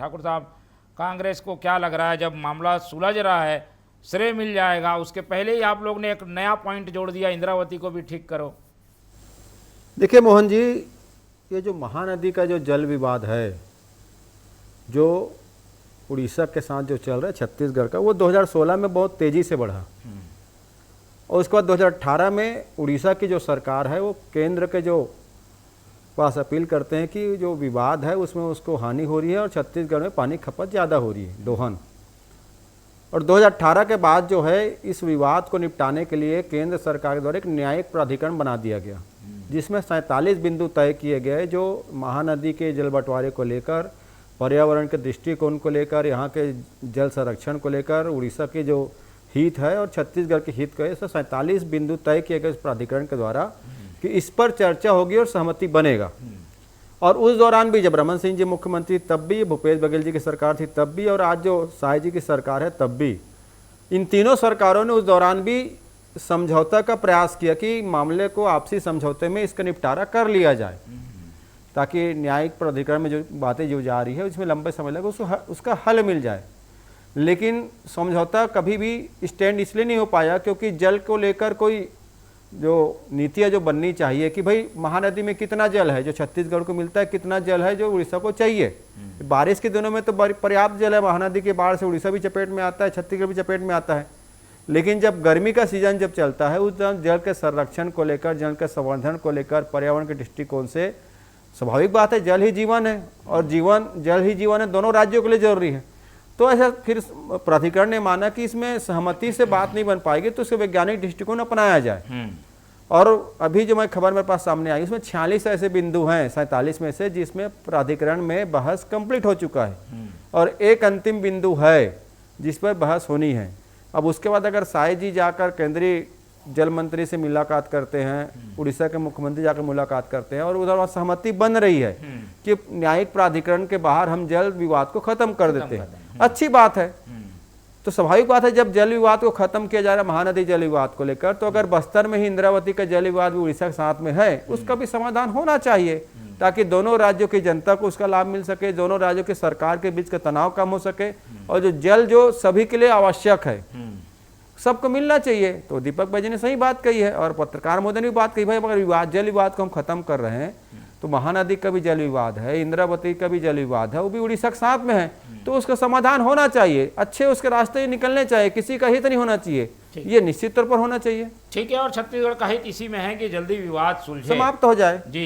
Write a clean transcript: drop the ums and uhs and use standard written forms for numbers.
ठाकुर साहब, कांग्रेस को क्या लग रहा है, जब मामला सुलझ रहा है श्रेय मिल जाएगा, उसके पहले ही आप लोग ने एक नया पॉइंट जोड़ दिया, इंद्रावती को भी ठीक करो। देखिए मोहन जी, ये जो महानदी का जो जल विवाद है, जो उड़ीसा के साथ जो चल रहा है छत्तीसगढ़ का, वो 2016 में बहुत तेज़ी से बढ़ा और उसके बाद 2018 में उड़ीसा की जो सरकार है वो केंद्र के जो पास अपील करते हैं कि जो विवाद है उसमें उसको हानि हो रही है और छत्तीसगढ़ में पानी खपत ज़्यादा हो रही है, दोहन। और 2018 के बाद जो है इस विवाद को निपटाने के लिए केंद्र सरकार के द्वारा एक न्यायिक प्राधिकरण बना दिया गया, जिसमें 47 बिंदु तय किए गए जो महानदी के जल बंटवारे को लेकर, पर्यावरण के दृष्टिकोण को लेकर, यहाँ के जल संरक्षण को लेकर, उड़ीसा के जो हित है और छत्तीसगढ़ के हित को, ऐसे 47 बिंदु तय किए गए इस प्राधिकरण के द्वारा कि इस पर चर्चा होगी और सहमति बनेगा। और उस दौरान भी जब रमन सिंह जी मुख्यमंत्री तब भी, भूपेश बघेल जी की सरकार थी तब भी, और आज जो साय जी की सरकार है तब भी, इन तीनों सरकारों ने उस दौरान भी समझौता का प्रयास किया कि मामले को आपसी समझौते में इसका निपटारा कर लिया जाए, ताकि न्यायिक प्राधिकरण में जो बातें जो जा रही है उसमें लंबे समय लगे उसका हल मिल जाए। लेकिन समझौता कभी भी स्टैंड इसलिए नहीं हो पाया क्योंकि जल को लेकर कोई जो नीतियाँ जो बननी चाहिए कि भाई महानदी में कितना जल है जो छत्तीसगढ़ को मिलता है, कितना जल है जो उड़ीसा को चाहिए। बारिश के दिनों में तो पर्याप्त जल है, महानदी के बाढ़ से उड़ीसा भी चपेट में आता है, छत्तीसगढ़ भी चपेट में आता है। लेकिन जब गर्मी का सीजन जब चलता है उस दौरान जल के संरक्षण को लेकर, जल के संवर्धन को लेकर, पर्यावरण के दृष्टिकोण से स्वाभाविक बात है, जल ही जीवन है और जल ही जीवन है, दोनों राज्यों के लिए जरूरी है। तो ऐसा फिर प्राधिकरण ने माना कि इसमें सहमति से बात नहीं बन पाएगी तो उसके वैज्ञानिक दृष्टिकोण अपनाया जाए। और अभी जो मैं खबर मेरे पास सामने आई उसमें 46 ऐसे बिंदु हैं 47 में से जिसमें प्राधिकरण में बहस कंप्लीट हो चुका है और एक अंतिम बिंदु है जिस पर बहस होनी है। अब उसके बाद अगर साय जी जाकर केंद्रीय जल मंत्री से मुलाकात करते हैं, उड़ीसा के मुख्यमंत्री जाकर मुलाकात करते हैं और उधर सहमति बन रही है कि न्यायिक प्राधिकरण के बाहर हम जल विवाद को खत्म कर देते हैं, अच्छी बात है। तो स्वाभाविक बात है जब जल विवाद को खत्म किया जा रहा है महानदी जल विवाद को लेकर, तो अगर बस्तर में ही इंद्रावती का जल विवाद भी उड़ीसा के साथ में है उसका भी समाधान होना चाहिए ताकि दोनों राज्यों की जनता को उसका लाभ मिल सके, दोनों राज्यों की सरकार के बीच का तनाव कम हो सके और जो जल जो सभी के लिए आवश्यक है सबको मिलना चाहिए। तो दीपक भाई जी ने सही बात कही है और पत्रकार महोदय ने भी बात कही, भाई अगर जल विवाद को हम खत्म कर रहे हैं तो महानदी का भी जल विवाद है, इंद्रावती का भी जल विवाद है, वो भी उड़ीसा के साथ में है, तो उसका समाधान होना चाहिए, अच्छे उसके रास्ते निकलने चाहिए, किसी का हित नहीं होना चाहिए, ये निश्चित तौर पर होना चाहिए। ठीक है, और छत्तीसगढ़ का हित इसी में है कि जल्दी विवाद सुलझे, समाप्त हो जाए। जी।